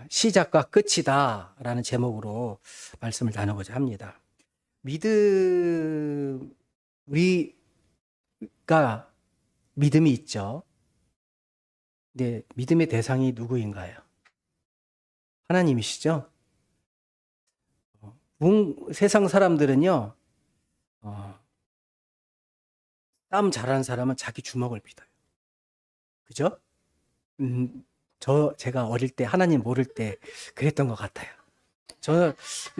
시작과 끝이다 라는 제목으로 말씀을 나누고자 합니다. 믿음, 우리가 믿음이 있죠. 근데 믿음의 대상이 누구인가요? 하나님이시죠? 세상 사람들은요, 싸움 잘하는 사람은 자기 주먹을 믿어요. 그죠? 제가 어릴 때, 하나님 모를 때 그랬던 것 같아요. 저는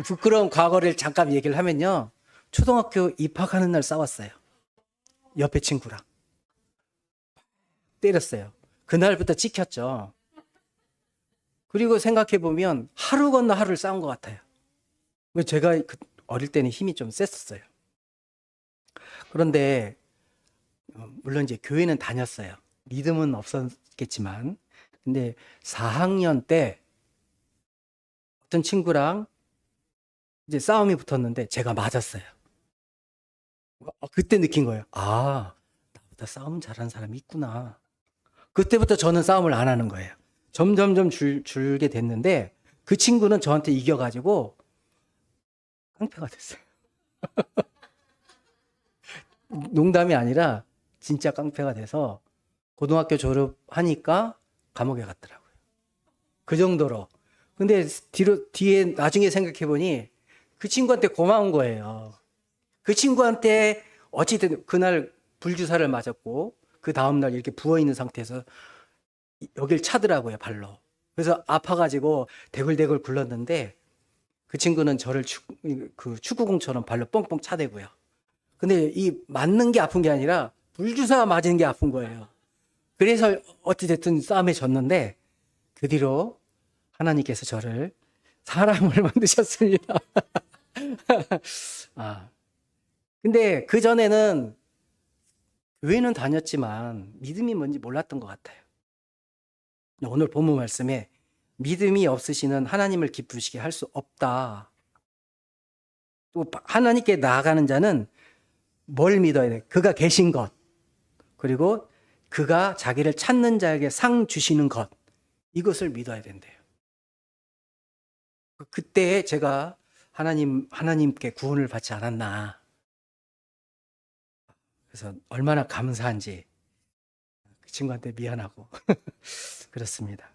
부끄러운 과거를 잠깐 얘기를 하면요. 초등학교 입학하는 날 싸웠어요. 옆에 친구랑. 때렸어요. 그날부터 찍혔죠. 그리고 생각해보면 하루 건너 하루를 싸운 것 같아요. 제가 어릴 때는 힘이 좀 셌었어요. 그런데 물론 이제 교회는 다녔어요. 믿음은 없었겠지만. 근데 4학년 때 어떤 친구랑 이제 싸움이 붙었는데 제가 맞았어요. 그때 느낀 거예요. 아, 나보다 싸움 잘하는 사람이 있구나. 그때부터 저는 싸움을 안 하는 거예요. 점점점 줄게 됐는데 그 친구는 저한테 이겨가지고 깡패가 됐어요. 농담이 아니라 진짜 깡패가 돼서 고등학교 졸업하니까 감옥에 갔더라고요. 그 정도로. 근데 뒤에 나중에 생각해보니 그 친구한테 고마운 거예요. 그 친구한테 어찌됐든 그날 불주사를 맞았고 그 다음날 이렇게 부어있는 상태에서 여길 차더라고요, 발로. 그래서 아파가지고 대굴대굴 굴렀는데 그 친구는 저를 축구공처럼 발로 뻥뻥 차대고요. 근데 이 맞는 게 아픈 게 아니라 불주사 맞은 게 아픈 거예요. 그래서 어찌됐든 싸움에 졌는데 그 뒤로 하나님께서 저를 사람을 만드셨습니다. 근데 그 전에는 교회는 다녔지만 믿음이 뭔지 몰랐던 것 같아요. 오늘 본문 말씀에 믿음이 없으시는 하나님을 기쁘시게 할 수 없다. 또 하나님께 나아가는 자는 뭘 믿어야 돼? 그가 계신 것. 그리고 그가 자기를 찾는 자에게 상 주시는 것. 이것을 믿어야 된대요. 그때 제가 하나님께 구원을 받지 않았나. 그래서 얼마나 감사한지 그 친구한테 미안하고 그렇습니다.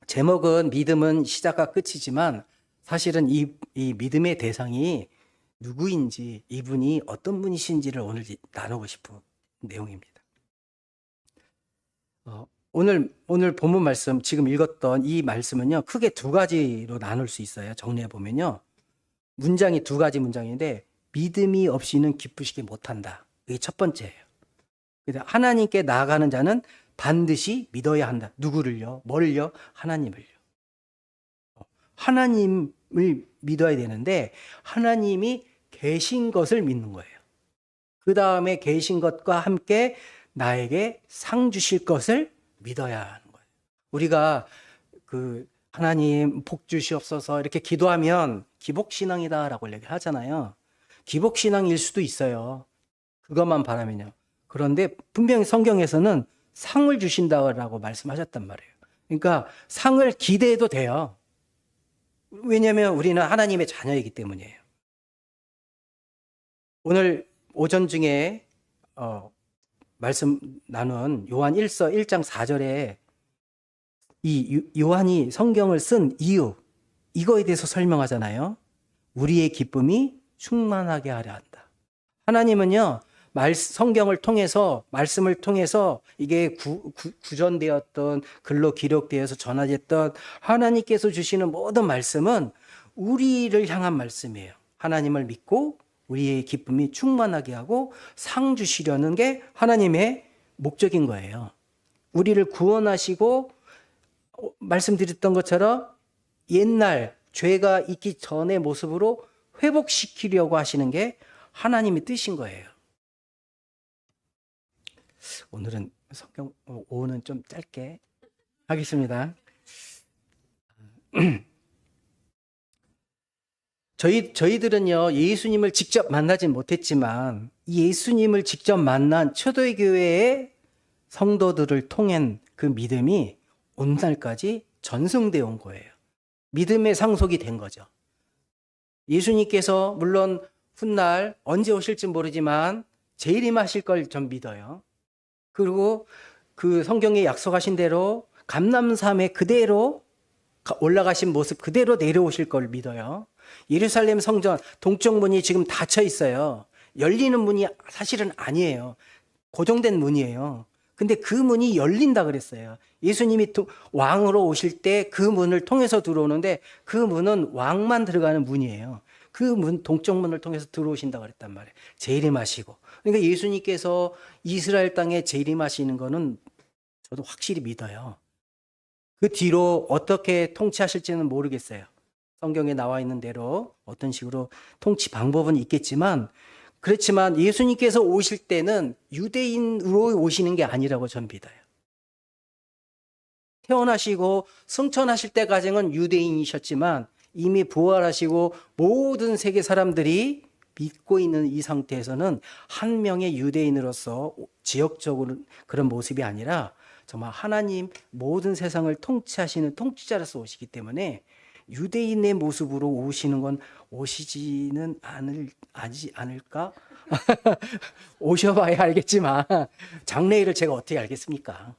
제목은 믿음은 시작과 끝이지만 사실은 이 믿음의 대상이 누구인지, 이분이 어떤 분이신지를 오늘 나누고 싶은 내용입니다. 오늘 본문 말씀, 지금 읽었던 이 말씀은요, 크게 두 가지로 나눌 수 있어요. 정리해 보면요. 문장이 두 가지 문장인데, 믿음이 없이는 기쁘시게 못한다. 이게 첫 번째예요. 하나님께 나아가는 자는 반드시 믿어야 한다. 누구를요? 뭘요? 하나님을요. 하나님을 믿어야 되는데 하나님이 계신 것을 믿는 거예요. 그 다음에 계신 것과 함께 나에게 상 주실 것을 믿어야 하는 거예요. 우리가 하나님 복 주시옵소서 이렇게 기도하면 기복신앙이다라고 얘기를 하잖아요. 기복신앙일 수도 있어요. 그것만 바라면요. 그런데 분명히 성경에서는 상을 주신다고 말씀하셨단 말이에요. 그러니까 상을 기대해도 돼요. 왜냐하면 우리는 하나님의 자녀이기 때문이에요. 오늘 오전 중에 말씀 나눈 요한 1서 1장 4절에 이 요한이 성경을 쓴 이유, 이거에 대해서 설명하잖아요. 우리의 기쁨이 충만하게 하려 한다. 하나님은요, 성경을 통해서, 말씀을 통해서 이게 구전되었던, 글로 기록되어서 전하졌던 하나님께서 주시는 모든 말씀은 우리를 향한 말씀이에요. 하나님을 믿고 우리의 기쁨이 충만하게 하고 상 주시려는 게 하나님의 목적인 거예요. 우리를 구원하시고 말씀드렸던 것처럼 옛날 죄가 있기 전의 모습으로 회복시키려고 하시는 게 하나님의 뜻인 거예요. 오늘은 성경 5는 좀 짧게 하겠습니다. 저희들은요, 예수님을 직접 만나진 못했지만 예수님을 직접 만난 초대교회의 성도들을 통한 그 믿음이 오늘날까지 전승되어 온 거예요. 믿음의 상속이 된 거죠. 예수님께서 물론 훗날 언제 오실지 모르지만 재림하실 걸 전 믿어요. 그리고 그 성경에 약속하신 대로 감람산에 그대로 올라가신 모습 그대로 내려오실 걸 믿어요. 예루살렘 성전 동쪽 문이 지금 닫혀 있어요. 열리는 문이 사실은 아니에요. 고정된 문이에요. 근데 그 문이 열린다 그랬어요. 예수님이 왕으로 오실 때 그 문을 통해서 들어오는데 그 문은 왕만 들어가는 문이에요. 그 문, 동쪽 문을 통해서 들어오신다 그랬단 말이에요. 재림하시고. 그러니까 예수님께서 이스라엘 땅에 재림하시는 거는 저도 확실히 믿어요. 그 뒤로 어떻게 통치하실지는 모르겠어요. 성경에 나와 있는 대로 어떤 식으로 통치 방법은 있겠지만, 그렇지만 예수님께서 오실 때는 유대인으로 오시는 게 아니라고 전 믿어요. 태어나시고 승천하실 때까지는 유대인이셨지만 이미 부활하시고 모든 세계 사람들이 믿고 있는 이 상태에서는 한 명의 유대인으로서 지역적으로 그런 모습이 아니라 정말 하나님 모든 세상을 통치하시는 통치자로서 오시기 때문에 유대인의 모습으로 오시는 건 오시지는 않을까? 오셔봐야 알겠지만 장래일을 제가 어떻게 알겠습니까?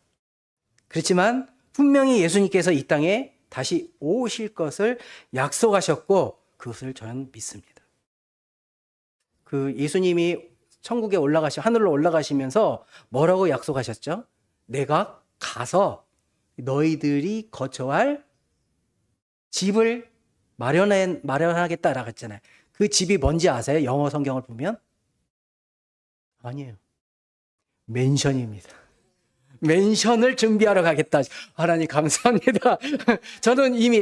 그렇지만 분명히 예수님께서 이 땅에 다시 오실 것을 약속하셨고 그것을 저는 믿습니다. 그 예수님이 천국에 하늘로 올라가시면서 뭐라고 약속하셨죠? 내가 가서 너희들이 거처할 집을 마련하겠다라고 했잖아요. 그 집이 뭔지 아세요? 영어 성경을 보면? 아니에요. 맨션입니다. 맨션을 준비하러 가겠다. 하나님 감사합니다.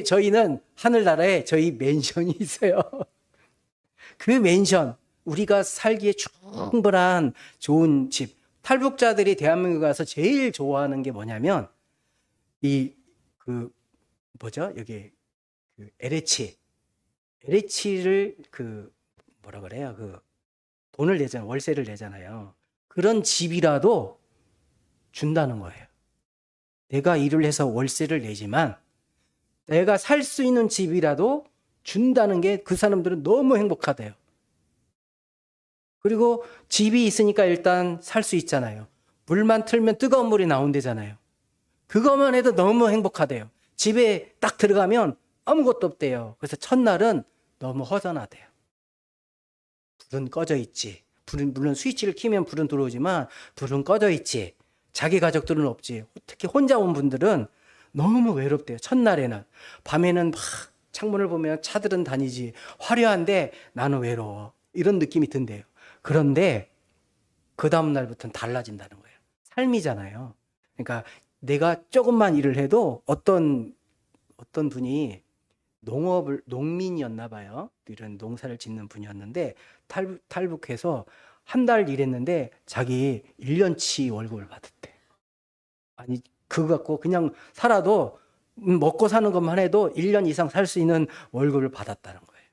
저희는 하늘나라에 저희 맨션이 있어요. 그 맨션, 우리가 살기에 충분한 좋은 집. 탈북자들이 대한민국에 가서 제일 좋아하는 게 뭐냐면 여기 LH를 뭐라 그래요? 돈을 내잖아요. 월세를 내잖아요. 그런 집이라도 준다는 거예요. 내가 일을 해서 월세를 내지만 내가 살 수 있는 집이라도 준다는 게 그 사람들은 너무 행복하대요. 그리고 집이 있으니까 일단 살 수 있잖아요. 물만 틀면 뜨거운 물이 나온대잖아요. 그것만 해도 너무 행복하대요. 집에 딱 들어가면 아무것도 없대요. 그래서 첫날은 너무 허전하대요. 불은 꺼져 있지. 물론 스위치를 켜면 불은 들어오지만 불은 꺼져 있지. 자기 가족들은 없지. 특히 혼자 온 분들은 너무 외롭대요. 첫날에는. 밤에는 막 창문을 보면 차들은 다니지. 화려한데 나는 외로워. 이런 느낌이 든대요. 그런데 그 다음 날부터는 달라진다는 거예요. 삶이잖아요. 그러니까 내가 조금만 일을 해도 어떤 분이 농민이었나 봐요. 이런 농사를 짓는 분이었는데 탈북해서 한 달 일했는데 자기 1년치 월급을 받았대. 아니 그거 갖고 그냥 살아도 먹고 사는 것만 해도 1년 이상 살 수 있는 월급을 받았다는 거예요.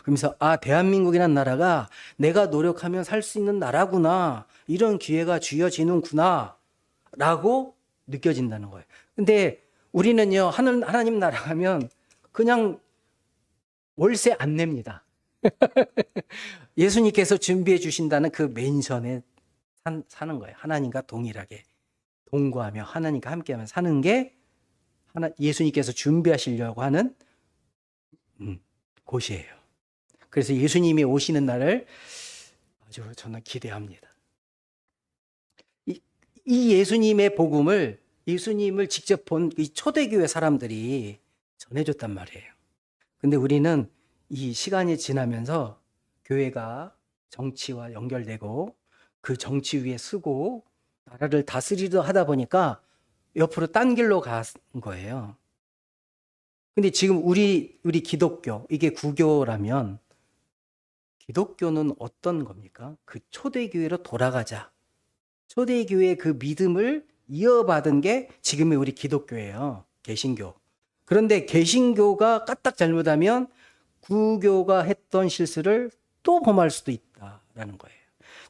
그러면서 대한민국이라는 나라가 내가 노력하면 살 수 있는 나라구나. 이런 기회가 주어지는구나. 라고 느껴진다는 거예요. 근데 우리는요. 하나님 나라 가면 그냥 월세 안 냅니다. 예수님께서 준비해 주신다는 그 맨션에 사는 거예요. 하나님과 동일하게 동거하며 하나님과 함께하며 사는 게 예수님께서 준비하시려고 하는 곳이에요. 그래서 예수님이 오시는 날을 아주 저는 기대합니다. 이 예수님의 복음을 예수님을 직접 본 이 초대교회 사람들이 전해줬단 말이에요. 근데 우리는 이 시간이 지나면서 교회가 정치와 연결되고 그 정치 위에 쓰고 나라를 다스리려 하다 보니까 옆으로 딴 길로 간 거예요. 근데 지금 우리 기독교, 이게 구교라면 기독교는 어떤 겁니까? 그 초대교회로 돌아가자. 초대교회의 그 믿음을 이어받은 게 지금의 우리 기독교예요. 개신교. 그런데 개신교가 까딱 잘못하면 구교가 했던 실수를 또 범할 수도 있다라는 거예요.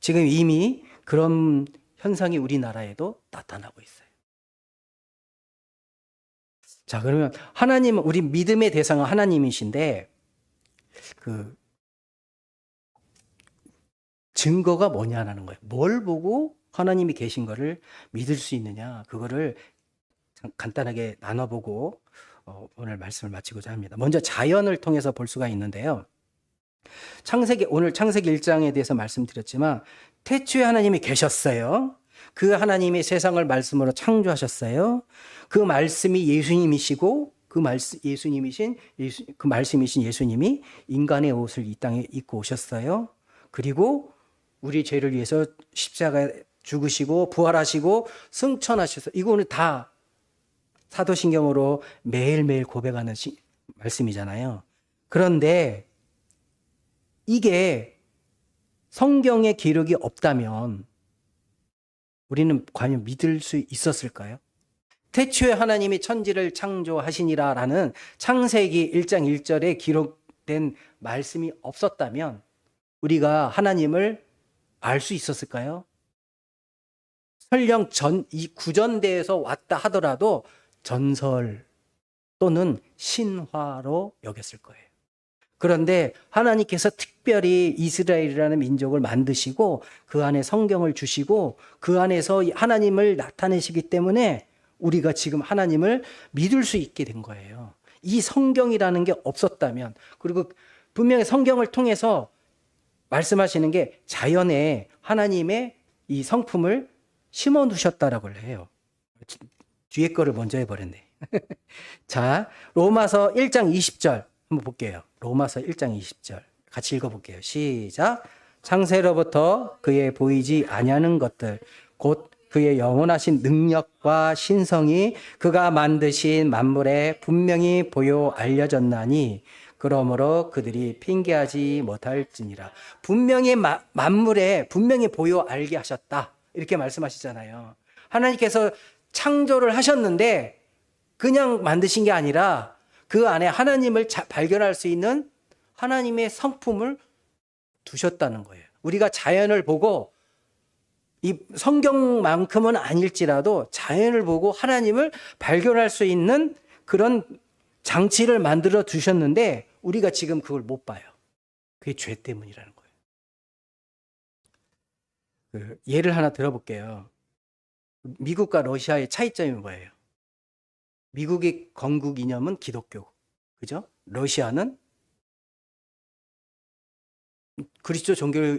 지금 이미 그런 현상이 우리나라에도 나타나고 있어요. 자, 그러면 하나님은, 우리 믿음의 대상은 하나님이신데, 그, 증거가 뭐냐라는 거예요. 뭘 보고 하나님이 계신 거를 믿을 수 있느냐. 그거를 간단하게 나눠보고 오늘 말씀을 마치고자 합니다. 먼저 자연을 통해서 볼 수가 있는데요. 오늘 창세기 1장에 대해서 말씀드렸지만 태초에 하나님이 계셨어요. 그 하나님이 세상을 말씀으로 창조하셨어요. 그 말씀이 예수님이시고 그 말씀이신 예수님이 인간의 옷을 이 땅에 입고 오셨어요. 그리고 우리 죄를 위해서 십자가에 죽으시고 부활하시고 승천하셔서, 이거는 다 사도신경으로 매일매일 고백하는 말씀이잖아요. 그런데 이게 성경에 기록이 없다면 우리는 과연 믿을 수 있었을까요? 태초에 하나님이 천지를 창조하시니라라는 창세기 1장 1절에 기록된 말씀이 없었다면 우리가 하나님을 알 수 있었을까요? 설령 이 구전대에서 왔다 하더라도 전설 또는 신화로 여겼을 거예요. 그런데 하나님께서 특별히 이스라엘이라는 민족을 만드시고 그 안에 성경을 주시고 그 안에서 하나님을 나타내시기 때문에 우리가 지금 하나님을 믿을 수 있게 된 거예요. 이 성경이라는 게 없었다면, 그리고 분명히 성경을 통해서 말씀하시는 게 자연에 하나님의 이 성품을 심어 두셨다라고 해요. 뒤에 거를 먼저 해버렸네. 자, 로마서 1장 20절 한번 볼게요. 로마서 1장 20절 같이 읽어볼게요. 시작. 창세로부터 그의 보이지 아니하는 것들 곧 그의 영원하신 능력과 신성이 그가 만드신 만물에 분명히 보여 알려졌나니 그러므로 그들이 핑계하지 못할지니라. 분명히 만물에 분명히 보여 알게 하셨다. 이렇게 말씀하시잖아요. 하나님께서 창조를 하셨는데 그냥 만드신 게 아니라 그 안에 하나님을 발견할 수 있는 하나님의 성품을 두셨다는 거예요. 우리가 자연을 보고 이 성경만큼은 아닐지라도 자연을 보고 하나님을 발견할 수 있는 그런 장치를 만들어 두셨는데 우리가 지금 그걸 못 봐요. 그게 죄 때문이라는 거예요. 예를 하나 들어볼게요. 미국과 러시아의 차이점이 뭐예요? 미국의 건국 이념은 기독교, 그죠? 러시아는 그리스도 종교,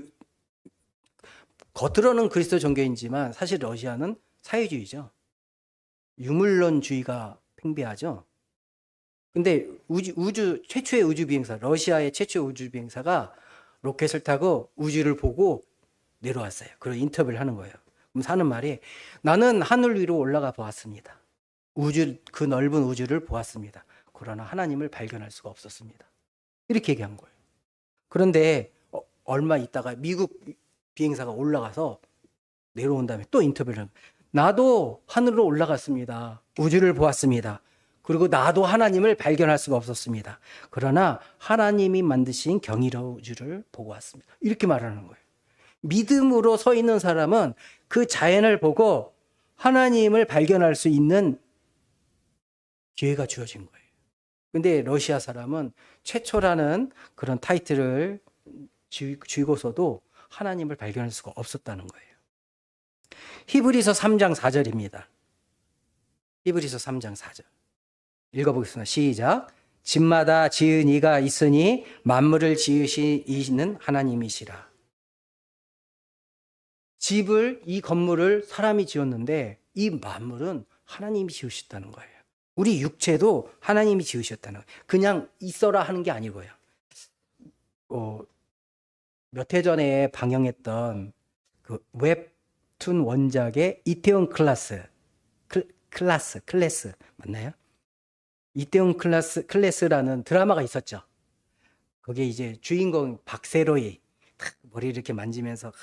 겉으로는 그리스도 종교이지만 사실 러시아는 사회주의죠. 유물론주의가 팽배하죠. 근데 최초의 우주 비행사, 러시아의 최초의 우주 비행사가 로켓을 타고 우주를 보고 내려왔어요. 그리고 인터뷰를 하는 거예요. 그럼 하는 말이, 나는 하늘 위로 올라가 보았습니다. 그 넓은 우주를 보았습니다. 그러나 하나님을 발견할 수가 없었습니다. 이렇게 얘기한 거예요. 그런데 얼마 있다가 미국 비행사가 올라가서 내려온 다음에 또 인터뷰를 합니다. 나도 하늘로 올라갔습니다. 우주를 보았습니다. 그리고 나도 하나님을 발견할 수가 없었습니다. 그러나 하나님이 만드신 경이로운 우주를 보고 왔습니다. 이렇게 말하는 거예요. 믿음으로 서 있는 사람은 그 자연을 보고 하나님을 발견할 수 있는 기회가 주어진 거예요. 근데 러시아 사람은 최초라는 그런 타이틀을 쥐고서도 하나님을 발견할 수가 없었다는 거예요. 히브리서 3장 4절입니다. 히브리서 3장 4절. 읽어보겠습니다. 시작. 집마다 지은 이가 있으니 만물을 지으시는 하나님이시라. 이 건물을 사람이 지었는데 이 만물은 하나님이 지으셨다는 거예요. 우리 육체도 하나님이 지으셨다는 거예요. 그냥 있어라 하는 게 아니고요. 몇 해 전에 방영했던 그 웹툰 원작의 이태원 클래스 맞나요? 이태원 클래스라는 드라마가 있었죠. 거기에 이제 주인공 박세로이 머리 이렇게 만지면서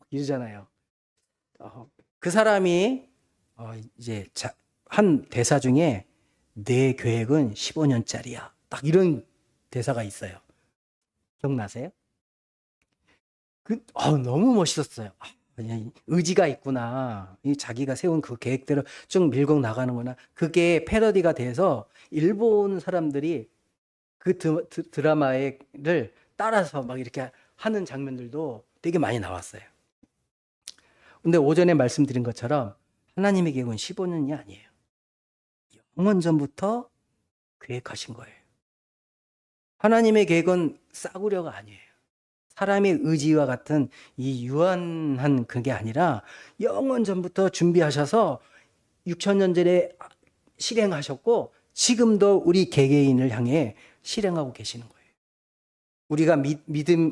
이러잖아요. 그 사람이 이제 한 대사 중에 내 계획은 15년짜리야. 딱 이런 대사가 있어요. 기억나세요? 너무 멋있었어요. 의지가 있구나. 자기가 세운 그 계획대로 쭉 밀고 나가는구나. 그게 패러디가 돼서 일본 사람들이 그 드라마를 따라서 막 이렇게 하는 장면들도 되게 많이 나왔어요. 근데 오전에 말씀드린 것처럼 하나님의 계획은 15년이 아니에요. 영원 전부터 계획하신 거예요. 하나님의 계획은 싸구려가 아니에요. 사람의 의지와 같은 이 유한한 그게 아니라 영원 전부터 준비하셔서 6,000년 전에 실행하셨고 지금도 우리 개개인을 향해 실행하고 계시는 거예요.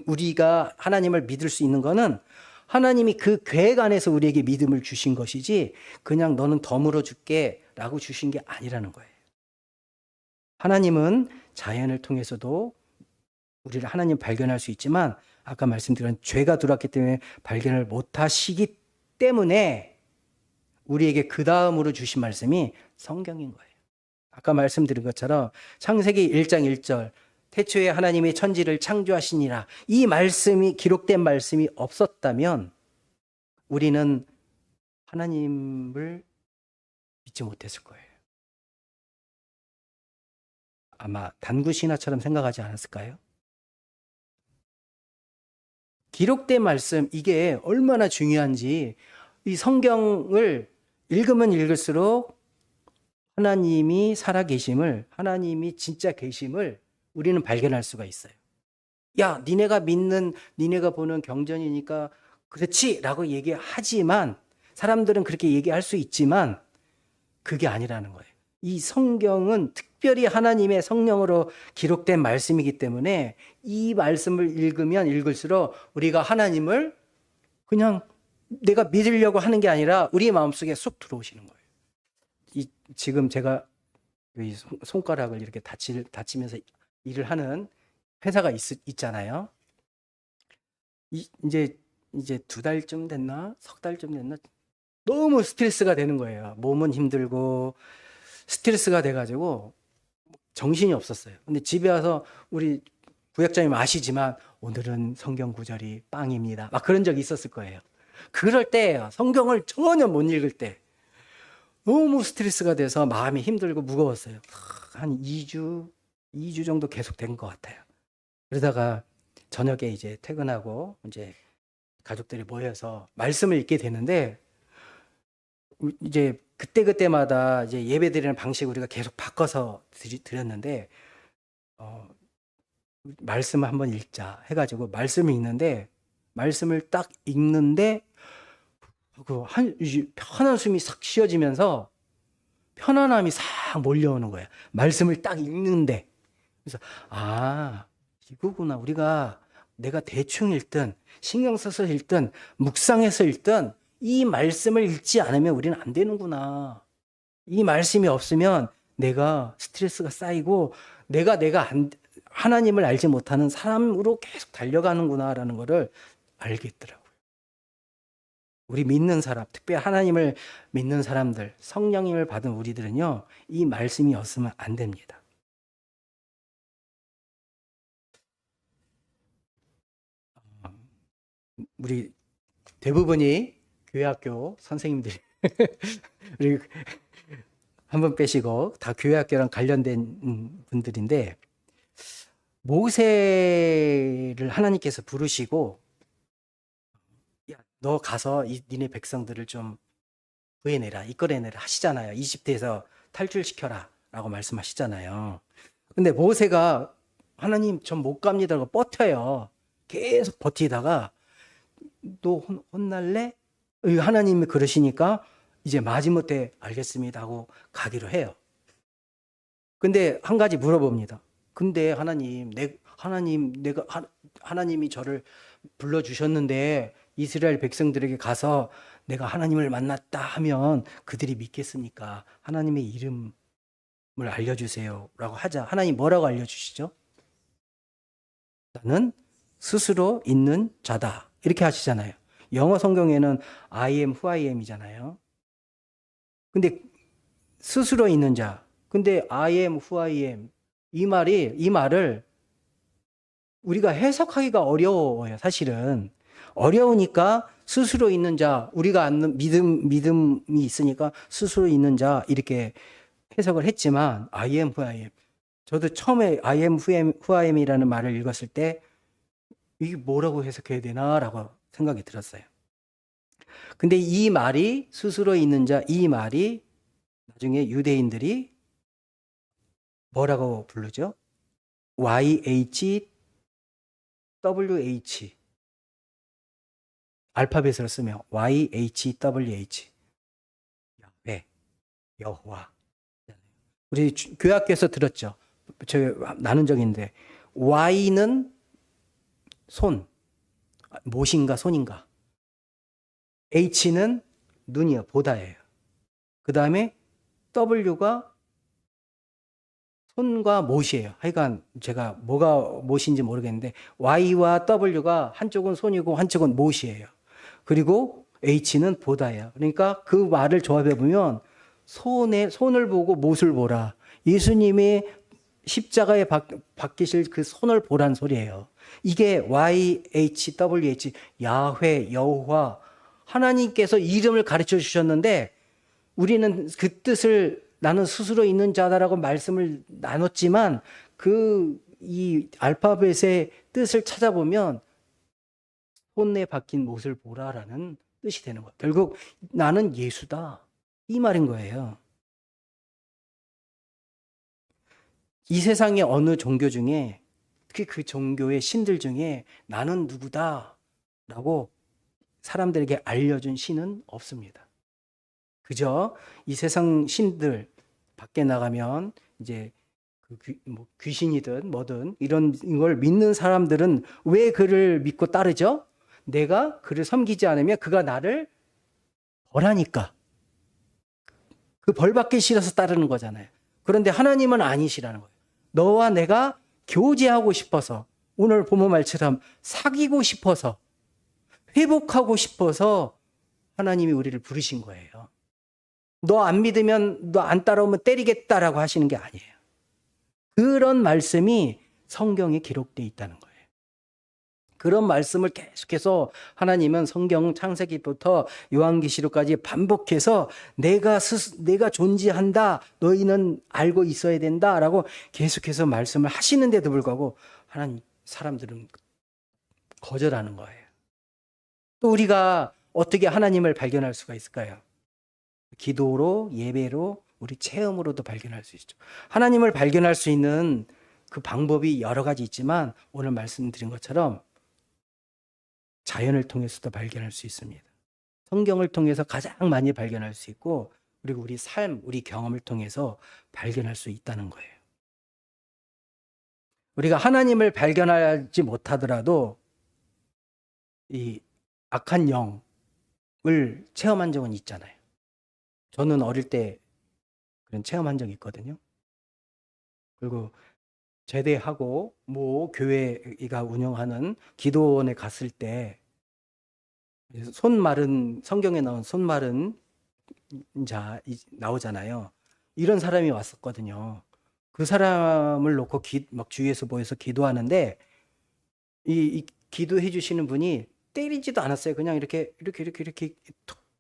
우리가 하나님을 믿을 수 있는 거는 하나님이 그 계획 안에서 우리에게 믿음을 주신 것이지 그냥 너는 덤으로 줄게 라고 주신 게 아니라는 거예요. 하나님은 자연을 통해서도 우리를 하나님 발견할 수 있지만 아까 말씀드린 죄가 들어왔기 때문에 발견을 못하시기 때문에 우리에게 그 다음으로 주신 말씀이 성경인 거예요. 아까 말씀드린 것처럼 창세기 1장 1절 태초에 하나님이 천지를 창조하시니라 이 말씀이 기록된 말씀이 없었다면 우리는 하나님을 믿지 못했을 거예요. 아마 단구신화처럼 생각하지 않았을까요? 기록된 말씀 이게 얼마나 중요한지 이 성경을 읽으면 읽을수록 하나님이 살아계심을 하나님이 진짜 계심을 우리는 발견할 수가 있어요. 야, 니네가 보는 경전이니까 그렇지 라고 얘기하지만 사람들은 그렇게 얘기할 수 있지만 그게 아니라는 거예요. 이 성경은 특별히 하나님의 성령으로 기록된 말씀이기 때문에 이 말씀을 읽으면 읽을수록 우리가 하나님을 그냥 내가 믿으려고 하는 게 아니라 우리 마음속에 쑥 들어오시는 거예요. 지금 제가 이 손가락을 이렇게 다치면서 일을 하는 회사가 있잖아요. 이제 2달쯤 됐나? 3달쯤 됐나? 너무 스트레스가 되는 거예요. 몸은 힘들고 스트레스가 돼가지고 정신이 없었어요. 근데 집에 와서 우리 구역장님 아시지만 오늘은 성경 구절이 빵입니다. 막 그런 적이 있었을 거예요. 그럴 때예요. 성경을 전혀 못 읽을 때. 너무 스트레스가 돼서 마음이 힘들고 무거웠어요. 한 2주 정도 계속 된 것 같아요. 그러다가 저녁에 이제 퇴근하고 이제 가족들이 모여서 말씀을 읽게 되는데 이제 그때마다 이제 예배 드리는 방식을 우리가 계속 바꿔서 드렸는데 말씀을 한번 읽자 해가지고 말씀을 읽는데 말씀을 딱 읽는데 편한 숨이 싹 쉬어지면서 편안함이 싹 몰려오는 거예요. 말씀을 딱 읽는데 그래서 이거구나. 내가 대충 읽든 신경 써서 읽든 묵상해서 읽든 이 말씀을 읽지 않으면 우리는 안 되는구나. 이 말씀이 없으면 내가 스트레스가 쌓이고 내가 하나님을 알지 못하는 사람으로 계속 달려가는구나라는 것을 알겠더라고요. 우리 믿는 사람, 특별히 하나님을 믿는 사람들, 성령님을 받은 우리들은요, 이 말씀이 없으면 안 됩니다. 우리 대부분이 교회학교 선생님들이 우리 한 번 빼시고 다 교회학교랑 관련된 분들인데 모세를 하나님께서 부르시고 야, 너 가서 니네 백성들을 좀 구해내라, 이끌어내라 하시잖아요. 이집트에서 탈출시켜라 라고 말씀하시잖아요. 근데 모세가 하나님 전 못 갑니다 라고 버텨요. 계속 버티다가 너 혼날래? 하나님이 그러시니까 이제 마지못해 알겠습니다 하고 가기로 해요. 근데 한 가지 물어봅니다. 근데 하나님이 저를 불러주셨는데 이스라엘 백성들에게 가서 내가 하나님을 만났다 하면 그들이 믿겠습니까? 하나님의 이름을 알려주세요 라고 하자. 하나님 뭐라고 알려주시죠? 나는 스스로 있는 자다 이렇게 하시잖아요. 영어 성경에는 I am who I am이잖아요. 근데 스스로 있는 자. 근데 I am who I am. 이 말을 우리가 해석하기가 어려워요, 사실은. 어려우니까 스스로 있는 자, 우리가 아는 믿음이 있으니까 스스로 있는 자 이렇게 해석을 했지만 I am who I am. 저도 처음에 I am who I am이라는 말을 읽었을 때 이게 뭐라고 해석해야 되나라고 생각이 들었어요. 근데 이 말이 스스로 있는 자, 이 말이 나중에 유대인들이 뭐라고 부르죠? YHWH 알파벳으로 쓰면 YHWH 야훼, 여호와. 우리 교회학교에서 들었죠. 저 나눈 적인데 Y는 손, 못인가 손인가. H는 눈이요, 보다예요. 그 다음에 W가 손과 못이에요. 하여간 제가 뭐가 못인지 모르겠는데 Y와 W가 한쪽은 손이고 한쪽은 못이에요. 그리고 H는 보다예요. 그러니까 그 말을 조합해 보면 손을 보고 못을 보라. 예수님이 십자가에 박히실 그 손을 보란 소리예요. 이게 YHWH, 야훼, 여호와, 하나님께서 이름을 가르쳐 주셨는데 우리는 그 뜻을 나는 스스로 있는 자다라고 말씀을 나눴지만 이 알파벳의 뜻을 찾아보면 손에 박힌 못을 보라라는 뜻이 되는 거예요. 결국 나는 예수다. 이 말인 거예요. 이 세상의 어느 종교 중에 특히 그 종교의 신들 중에 나는 누구다 라고 사람들에게 알려준 신은 없습니다. 그저 이 세상 신들 밖에 나가면 이제 귀신이든 뭐든 이런 걸 믿는 사람들은 왜 그를 믿고 따르죠? 내가 그를 섬기지 않으면 그가 나를 벌하니까. 그 벌받기 싫어서 따르는 거잖아요. 그런데 하나님은 아니시라는 거예요. 너와 내가 교제하고 싶어서, 오늘 본문 말처럼 사귀고 싶어서, 회복하고 싶어서 하나님이 우리를 부르신 거예요. 너 안 믿으면, 너 안 따라오면 때리겠다라고 하시는 게 아니에요. 그런 말씀이 성경에 기록되어 있다는 거예요. 그런 말씀을 계속해서 하나님은 성경 창세기부터 요한계시록까지 반복해서 내가 존재한다, 너희는 알고 있어야 된다라고 계속해서 말씀을 하시는데도 불구하고 하나님 사람들은 거절하는 거예요. 또 우리가 어떻게 하나님을 발견할 수가 있을까요? 기도로, 예배로, 우리 체험으로도 발견할 수 있죠. 하나님을 발견할 수 있는 그 방법이 여러 가지 있지만 오늘 말씀드린 것처럼 자연을 통해서도 발견할 수 있습니다. 성경을 통해서 가장 많이 발견할 수 있고, 그리고 우리 삶, 우리 경험을 통해서 발견할 수 있다는 거예요. 우리가 하나님을 발견하지 못하더라도 이 악한 영을 체험한 적은 있잖아요. 저는 어릴 때 그런 체험한 적이 있거든요. 그리고 제대하고 교회가 운영하는 기도원에 갔을 때 성경에 나온 손 마른 자 나오잖아요. 이런 사람이 왔었거든요. 그 사람을 놓고 막 주위에서 모여서 기도하는데 이 기도해 주시는 분이 때리지도 않았어요. 그냥 이렇게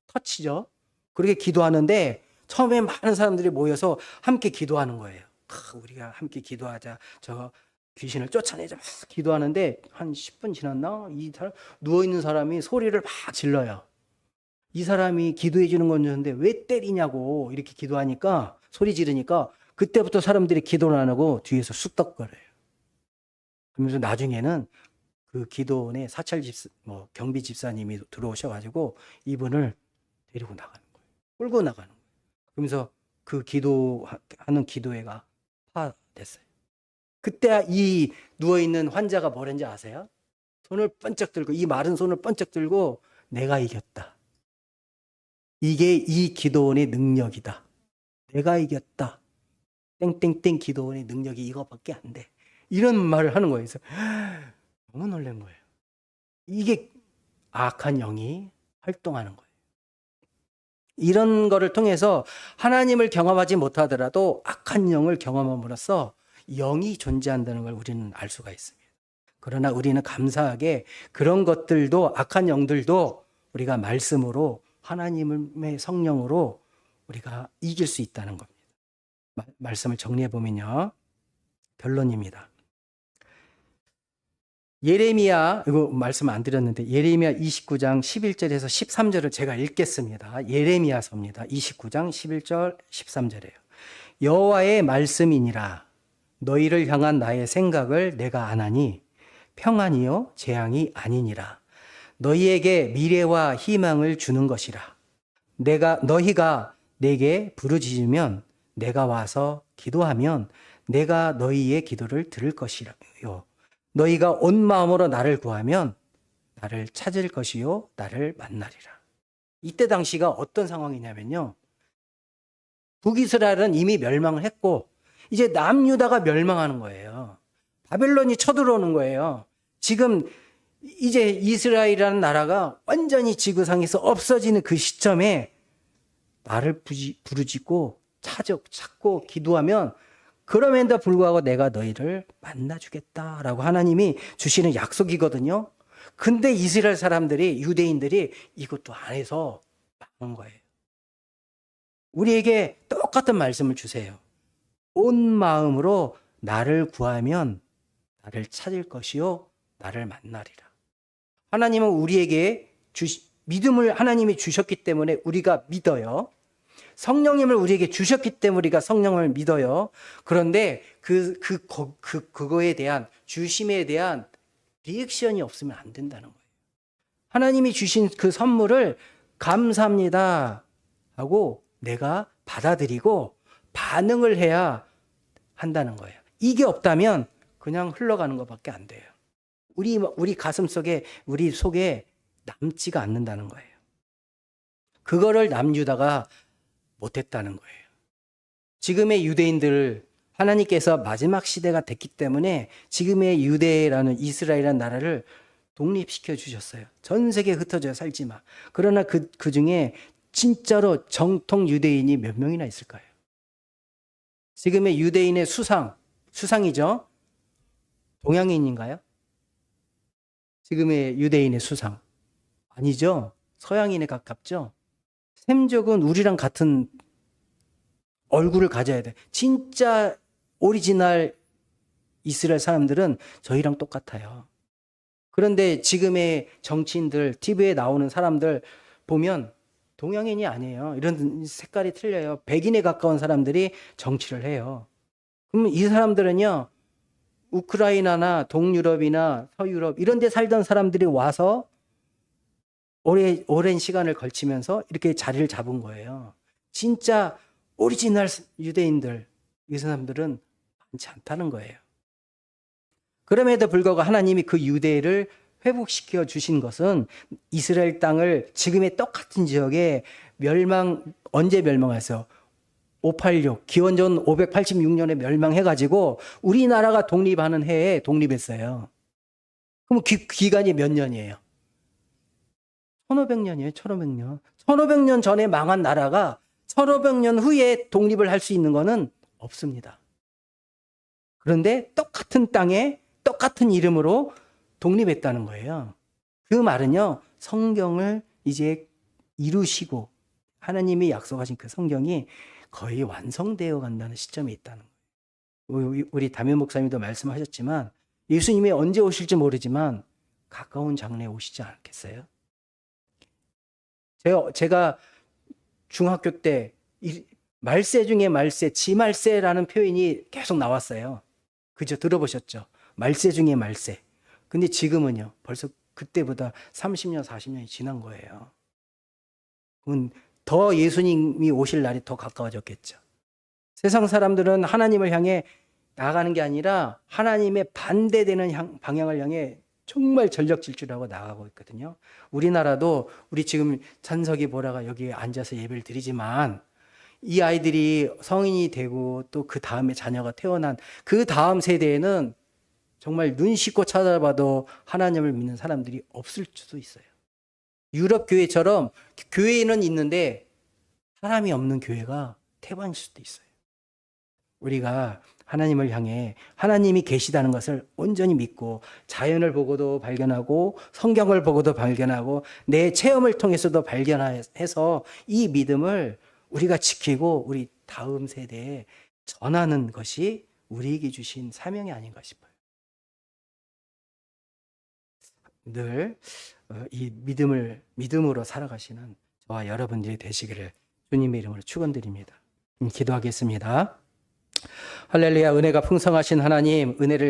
터치죠. 그렇게 기도하는데 처음에 많은 사람들이 모여서 함께 기도하는 거예요. 우리가 함께 기도하자. 저 귀신을 쫓아내자. 막 기도하는데 한 10분 지났나? 이 사람 누워있는 사람이 소리를 막 질러요. 이 사람이 기도해 주는 건데 왜 때리냐고 이렇게 기도하니까, 소리 지르니까 그때부터 사람들이 기도를 안 하고 뒤에서 쑥덕거려요. 그러면서 나중에는 그 기도원에 경비 집사님이 들어오셔가지고 이분을 데리고 나가는 거예요. 끌고 나가는 거예요. 그러면서 그 기도하는 기도회가 파됐어요. 그때 이 누워있는 환자가 뭐랬는지 아세요? 손을 번쩍 들고, 이 마른 손을 번쩍 들고 내가 이겼다. 이게 이 기도원의 능력이다. 내가 이겼다. 땡땡땡 기도원의 능력이 이거밖에 안 돼. 이런 말을 하는 거예요. 그래서 너무 놀란 거예요. 이게 악한 영이 활동하는 거예요. 이런 거를 통해서 하나님을 경험하지 못하더라도 악한 영을 경험함으로써 영이 존재한다는 걸 우리는 알 수가 있습니다. 그러나 우리는 감사하게 그런 것들도, 악한 영들도 우리가 말씀으로 하나님의 성령으로 우리가 이길 수 있다는 겁니다. 말씀을 정리해 보면요. 결론입니다. 예레미야, 이거 말씀 안 드렸는데 예레미야 29장 11절에서 13절을 제가 읽겠습니다. 예레미야서입니다. 29장 11절 13절이에요. 여호와의 말씀이니라. 너희를 향한 나의 생각을 내가 아나니 평안이요 재앙이 아니니라. 너희에게 미래와 희망을 주는 것이라. 너희가 내게 부르짖으면 내가 와서 기도하면 내가 너희의 기도를 들을 것이요. 너희가 온 마음으로 나를 구하면 나를 찾을 것이요 나를 만나리라. 이때 당시가 어떤 상황이냐면요. 북이스라엘은 이미 멸망을 했고 이제 남유다가 멸망하는 거예요. 바벨론이 쳐들어오는 거예요. 지금 이제 이스라엘이라는 나라가 완전히 지구상에서 없어지는 그 시점에 나를 부르짖고 찾고 기도하면 그럼에도 불구하고 내가 너희를 만나주겠다라고 하나님이 주시는 약속이거든요. 근데 이스라엘 사람들이, 유대인들이 이것도 안 해서 망한 거예요. 우리에게 똑같은 말씀을 주세요. 온 마음으로 나를 구하면 나를 찾을 것이요 나를 만나리라. 하나님은 우리에게 믿음을 하나님이 주셨기 때문에 우리가 믿어요. 성령님을 우리에게 주셨기 때문에 우리가 성령을 믿어요. 그런데 그거에 대한 주심에 대한 리액션이 없으면 안 된다는 거예요. 하나님이 주신 그 선물을 감사합니다 하고 내가 받아들이고 반응을 해야 한다는 거예요. 이게 없다면 그냥 흘러가는 것밖에 안 돼요. 우리 가슴 속에, 우리 속에 남지가 않는다는 거예요. 그거를 남유다가 못했다는 거예요. 지금의 유대인들, 하나님께서 마지막 시대가 됐기 때문에 지금의 유대라는 이스라엘이라는 나라를 독립시켜 주셨어요. 전 세계에 흩어져 살지 마. 그러나 그 중에 진짜로 정통 유대인이 몇 명이나 있을까요? 지금의 유대인의 수상이죠? 동양인인가요? 지금의 유대인의 수상. 아니죠. 서양인에 가깝죠. 셈족은 우리랑 같은 얼굴을 가져야 돼. 진짜 오리지널 이스라엘 사람들은 저희랑 똑같아요. 그런데 지금의 정치인들, TV에 나오는 사람들 보면 동양인이 아니에요. 이런 색깔이 틀려요. 백인에 가까운 사람들이 정치를 해요. 그러면 이 사람들은요, 우크라이나나 동유럽이나 서유럽 이런 데 살던 사람들이 와서 오랜 시간을 걸치면서 이렇게 자리를 잡은 거예요. 진짜 오리지널 유대인들, 이 사람들은 많지 않다는 거예요. 그럼에도 불구하고 하나님이 그 유대를 회복시켜 주신 것은 이스라엘 땅을 지금의 똑같은 지역에 언제 멸망해서 586, 기원전 586년에 멸망해가지고 우리나라가 독립하는 해에 독립했어요. 그럼 기간이 몇 년이에요? 1500년이에요. 1500년. 1500년 전에 망한 나라가 1500년 후에 독립을 할 수 있는 것은 없습니다. 그런데 똑같은 땅에 똑같은 이름으로 독립했다는 거예요. 그 말은요, 성경을 이제 이루시고 하나님이 약속하신 그 성경이 거의 완성되어 간다는 시점에 있다는 거예요. 우리 담임 목사님도 말씀하셨지만 예수님이 언제 오실지 모르지만 가까운 장래에 오시지 않겠어요? 제가 중학교 때 말세 중에 말세, 지말세라는 표현이 계속 나왔어요. 그죠? 들어보셨죠? 말세 중에 말세. 근데 지금은요, 벌써 그때보다 30년, 40년이 지난 거예요. 그럼 더 예수님이 오실 날이 더 가까워졌겠죠. 세상 사람들은 하나님을 향해 나아가는 게 아니라 하나님의 반대되는 방향을 향해 정말 전력 질주하고 나가고 있거든요. 우리나라도 우리 지금 찬석이 보라가 여기에 앉아서 예배를 드리지만 이 아이들이 성인이 되고 또 그 다음에 자녀가 태어난 그 다음 세대에는 정말 눈 씻고 찾아봐도 하나님을 믿는 사람들이 없을 수도 있어요. 유럽 교회처럼 교회는 있는데 사람이 없는 교회가 태반일 수도 있어요. 우리가 하나님을 향해 하나님이 계시다는 것을 온전히 믿고 자연을 보고도 발견하고 성경을 보고도 발견하고 내 체험을 통해서도 발견해서 이 믿음을 우리가 지키고 우리 다음 세대에 전하는 것이 우리에게 주신 사명이 아닌가 싶어요. 늘 이 믿음으로 살아가시는 저와 여러분들이 되시기를 주님의 이름으로 축원드립니다. 기도하겠습니다. 할렐루야. 은혜가 풍성하신 하나님, 은혜를